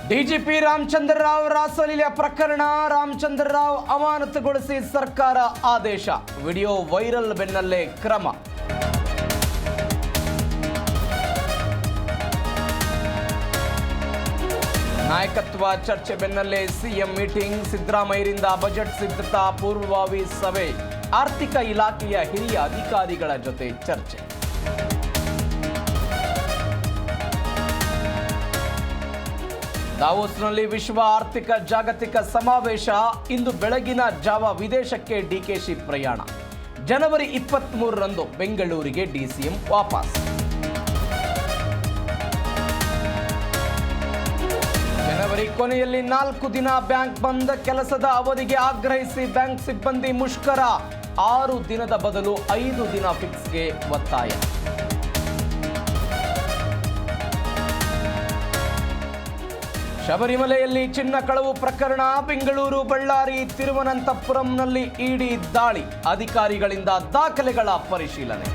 DGP Ramachandra Rao ರಾಸಲೀಲೆ ಪ್ರಕರಣ, ರಾಮಚಂದ್ರ ರಾವ್ ಅಮಾನತುಗೊಳಿಸಿ ಸರ್ಕಾರ ಆದೇಶ. ವಿಡಿಯೋ ವೈರಲ್ ಬೆನ್ನಲ್ಲೇ ಕ್ರಮ. ನಾಯಕತ್ವ ಚರ್ಚೆ ಬೆನ್ನಲ್ಲೇ ಸಿಎಂ ಮೀಟಿಂಗ್, ಸಿದ್ದರಾಮಯ್ಯರಿಂದ ಬಜೆಟ್ ಸಿದ್ಧತಾ ಪೂರ್ವಭಾವಿ ಸಭೆ, ಆರ್ಥಿಕ ಇಲಾಖೆಯ ಹಿರಿಯ ಅಧಿಕಾರಿಗಳ ಜೊತೆ ಚರ್ಚೆ. ದಾವೋಸ್ನಲ್ಲಿ ವಿಶ್ವ ಆರ್ಥಿಕ ಜಾಗತಿಕ ಸಮಾವೇಶ. ಇಂದು ಬೆಳಗಿನ ಜಾವ ವಿದೇಶಕ್ಕೆ ಡಿಕೆಶಿ ಪ್ರಯಾಣ. ಜನವರಿ 23ರಂದು ಬೆಂಗಳೂರಿಗೆ ಡಿಸಿಎಂ ವಾಪಸ್. ಜನವರಿ ಕೊನೆಯಲ್ಲಿ 4 ದಿನ ಬ್ಯಾಂಕ್ ಬಂದ್, ಕೆಲಸದ ಅವಧಿಗೆ ಆಗ್ರಹಿಸಿ ಬ್ಯಾಂಕ್ ಸಿಬ್ಬಂದಿ ಮುಷ್ಕರ. 6 ದಿನದ ಬದಲು 5 ದಿನ ಫಿಕ್ಸ್ಗೆ ಒತ್ತಾಯ. ಶಬರಿಮಲೆಯಲ್ಲಿ ಚಿನ್ನ ಕಳವು ಪ್ರಕರಣ, ಬೆಂಗಳೂರು, ಬಳ್ಳಾರಿ, ತಿರುವನಂತಪುರಂನಲ್ಲಿ ಇಡಿ ದಾಳಿ, ಅಧಿಕಾರಿಗಳಿಂದ ದಾಖಲೆಗಳ ಪರಿಶೀಲನೆ.